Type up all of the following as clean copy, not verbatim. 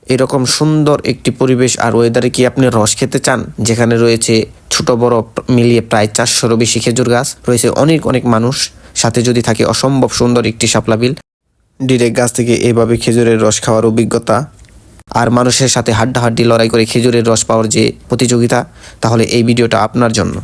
এরকম সুন্দর একটি পরিবেশ আর ওয়েদারে কি আপনি রস খেতে চান, যেখানে রয়েছে ছোট বড় মিলিয়ে প্রায় 400-রও বেশি খেজুর গাছ রয়েছে, অনেক অনেক মানুষ, সাথে যদি থাকে অসম্ভব সুন্দর একটি শাপলা বিল, ডিরেক্ট গাছ থেকে এভাবে খেজুরের রস খাওয়ার অভিজ্ঞতা, আর মানুষের সাথে হাড্ডাহাড্ডি লড়াই করে খেজুরের রস পাওয়ার যে প্রতিযোগিতা, তাহলে এই ভিডিওটা আপনার জন্য।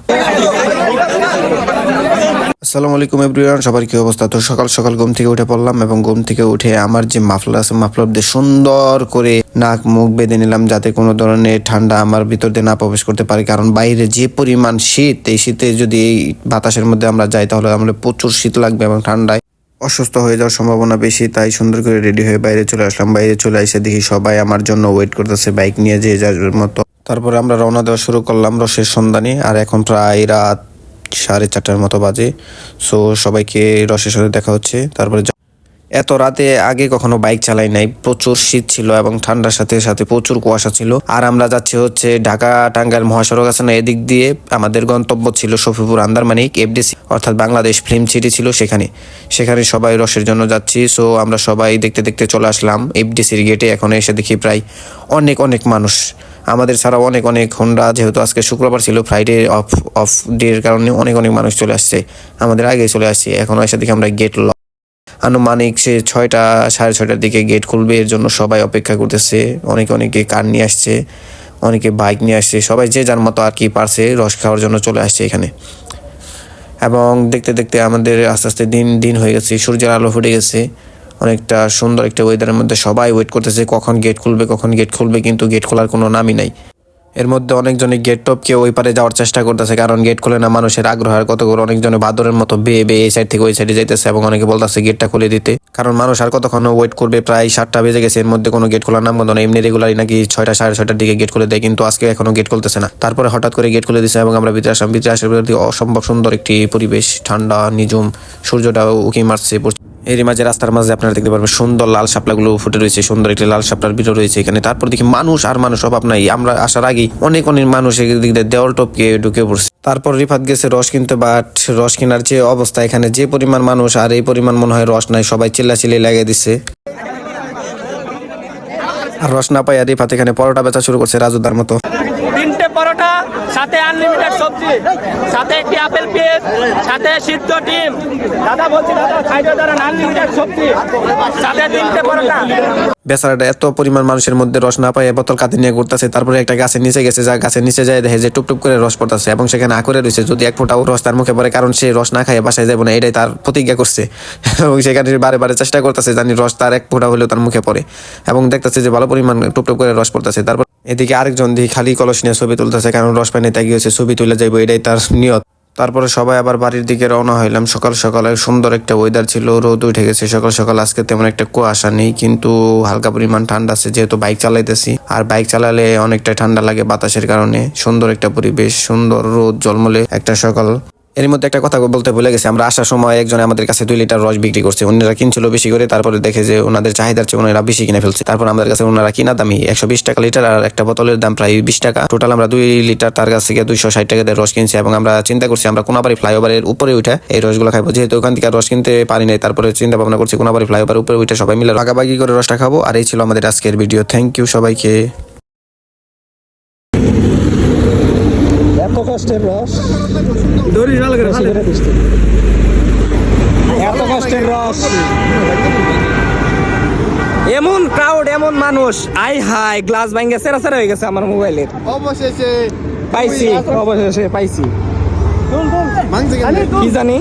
আসসালামু আলাইকুম এভরিওয়ান, সবার কি অবস্থা? তো সকাল সকাল ঘুম থেকে উঠে পড়লাম এবং ঘুম থেকে উঠে আমার যে মাফলার আছে মাফলার দিয়ে সুন্দর করে নাক মুখ বেঁধে নিলাম, যাতে কোনো ধরনের ঠান্ডা আমার ভিতর দিয়ে না প্রবেশ করতে পারে। কারণ বাইরে যে পরিমাণ শীত, এই শীতে যদি এই বাতাসের মধ্যে আমরা যাই তাহলে আমাদের প্রচুর শীত লাগবে এবং ঠান্ডায় অসুস্থ হয়ে যাওয়ার সম্ভাবনা বেশি। তাই সুন্দর করে রেডি হয়ে বাইরে চলে আসলাম। বাইরে চলে এসে দেখি সবাই আমার জন্য ওয়েট করতেছে বাইক নিয়ে, যে যার মতো। তারপরে আমরা রওনা দেওয়া শুরু করলাম রসের সন্ধানে। আর এখন প্রায় রাত 4:30 মতো বাজে। সো সবাইকে রসের সাথে দেখা হচ্ছে। তারপরে এত রাতে আগে কখনো বাইক চালাই নাই, প্রচুর শীত ছিল এবং ঠান্ডার সাথে সাথে প্রচুর কুয়াশা ছিল। আর আমরা যাচ্ছি হচ্ছে ঢাকা টাঙ্গাইল মহাসড়ক আছে না, এদিক দিয়ে আমাদের গন্তব্য ছিল সফিপুর আন্দারমানিক এফডিসি, অর্থাৎ বাংলাদেশ ফিল্ম সিটি ছিল সেখানে সবাই রসের জন্য যাচ্ছি। সো আমরা সবাই দেখতে দেখতে চলে আসলাম এফডিসির গেটে। এখন এসে দেখি প্রায় অনেক অনেক মানুষ, আমাদের ছাড়াও অনেক অনেক হোন্ডা, যেহেতু আজকে শুক্রবার ছিল, ফ্রাইডে অফ ডের কারণে অনেক অনেক মানুষ চলে আসছে, আমাদের আগে চলে আসছে। এখন এসে দেখি আমরা গেট আনুমানিক সে 6টা 6:30টার দিকে গেট খুলবে, এর জন্য সবাই অপেক্ষা করতেছে। অনেকে কার নিয়ে আসছে, অনেকে বাইক নিয়ে আসছে, সবাই যে যার মতো আর কি পারছে রস খাওয়ার জন্য চলে আসছে এখানে। এবং দেখতে দেখতে আমাদের আস্তে আস্তে দিন হয়ে গেছে, সূর্যের আলো ফুটে গেছে। অনেকটা সুন্দর একটা ওয়েদারের মধ্যে সবাই ওয়েট করতেছে কখন গেট খুলবে, কিন্তু গেট খোলার কোনো নামই নাই। এর মধ্যে অনেকজনে গেট টপকে ওই পারে যাওয়ার চেষ্টা করতেছে, কারণ গেট খুলে না মানুষের আগ্রহ আর কত করে। অনেকজনে বাদরের মতো বেয়ে এই সাইড থেকে ওই সাইডে যাইতেছে এবং অনেকে বলতেছে গেটটা খুলে দিতে, কারণ মানুষ আর কতক্ষণ ওয়েট করবে। প্রায় 7টা বেজে গেছে, এর মধ্যে কোনো গেট খোলার নাম গন্ধ না। এমনি রেগুলারই নাকি 6টা 6:30টার দিকে গেট খুলে দেয়, কিন্তু আজকে এখনো গেট খুলতেছে না। তারপরে হঠাৎ করে গেট খুলে দিচ্ছে এবং আমরা ভিতরে আসলাম। ভিতরে আসার পর অসম্ভব সুন্দর একটি পরিবেশ, ঠান্ডা নিঝুম, সূর্যটাও উকি মারছে। এরই মাঝে রাস্তার মাঝে আপনারা দেখতে পারবেন সুন্দর লাল শাপলাগুলো ফুটে রয়েছে, সুন্দর একটি লাল শাপলার ভিডিও রয়েছে এখানে। তারপর দেখি মানুষ আর মানুষ, অভাব নাই। আমরা আসার আগেই অনেক মানুষ এদিক দিয়ে দেওয়াল টপকে ঢুকে পড়ছে। তারপর রিফাত গেছে রস কিনতে, বাট রস কেনার যে অবস্থা, এখানে যে পরিমাণ মানুষ আর এই পরিমাণ মনে হয় রস নাই, সবাই চিল্লাচিল্লি লাগিয়ে দিচ্ছে। আর রস না পাই আর রিফাত এখানে পরোটা বেচা শুরু করছে রাজুদার মতো। 3টে পরোটা, সাথে আনলিমিটেড সবজি, সাথে একটি আপেল পিস, সাথে সিদ্ধ ডিম। দাদা বলছি, দাদা খাইতে দাঁড়ান, আনলিমিটেড সবজি, সাথে 3টে পরোটা। বেচারাটা এত পরিমাণ মানুষের মধ্যে রস না পায় বোতল কাঁধে নিয়ে ঘুরতেছে। তারপরে একটা গাছের নিচে গেছে, যা গাছের নিচে যায় দেখে যে টুপটুপ করে রস পড়তেছে এবং সেখানে আকরে রয়েছে যদি এক ফোঁটাও রস তার মুখে পড়ে, কারণ সে রস না খায় বাসায় যাবো না, এটাই তার প্রতিজ্ঞা করছে। এবং সেখানে বারে চেষ্টা করতেছে জানি রস তার এক ফোঁটা হলেও তার মুখে পড়ে, এবং দেখতেছে যে ভালো পরিমাণ টুপটুপ করে রস পড়তেছে। তারপর এদিকে আরেকজন দিয়ে খালি কলস নিয়ে ছবি তুলতেছে, কারণ রস পানি তাই গিয়েছে, ছবি তুলে যাইবো, এটাই তার নিয়ত। তারপরে সবাই আবার বাড়ির দিকে রওনা হইলাম। সকাল সকালে সুন্দর একটা ওয়েদার ছিল, রোদ উঠে গেছে সকাল সকাল। আজকে তেমন একটা কুয়াশা নেই, কিন্তু হালকা পরিমাণ ঠান্ডা আছে, যেহেতু বাইক চালাইতেছি। আর বাইক চালালে অনেকটা ঠান্ডা লাগে বাতাসের কারণে। সুন্দর একটা পরিবেশ, সুন্দর রোদ জলমলে একটা সকাল। এর মধ্যে একটা কথা বলতে ভুলে গেছি, আমরা আসার সময় একজন আমাদের কাছে 2 লিটার রস বিক্রি করছে, অন্যরা কিনছিল বেশি করে। তারপরে দেখে যে ওনাদের চাহিদার চেয়ে ওনারা বেশি কিনে ফেলছে। তারপর আমাদের কাছে ওনারা কিনা দামি 120 টাকা লিটার, আর একটা বোতলের দাম প্রায় 20 টাকা। টোটাল আমরা 2 লিটার তার কাছ থেকে 260 টাকা দিয়ে রস কিনছি। এবং আমরা চিন্তা করছি আমরা কোনাবাড়ি ফ্লাইওভারের উপরে উঠে এই রসগুলো খাবো, যেহেতু ওখান থেকে রস কিনতে পারি নাই। তারপরে চিন্তা ভাবনা করছি কোনাবাড়ি ফ্লাইওভারের উপরে উঠে সবাই মিলে ভাগাভাগি করে রসটা খাবো। আর এই ছিল আমাদের আজকের ভিডিও। থ্যাংক ইউ সবাইকে। এত কষ্টের রস, এত কষ্টের রস, এমন ক্রাউড, এমন মানুষ, আই হাই, গ্লাস ভাঙে সেরা হয়ে গেছে আমার মোবাইলের। অবশেষে পাইছি, অবশেষে পাইছি। ভাঙছে কি জানি।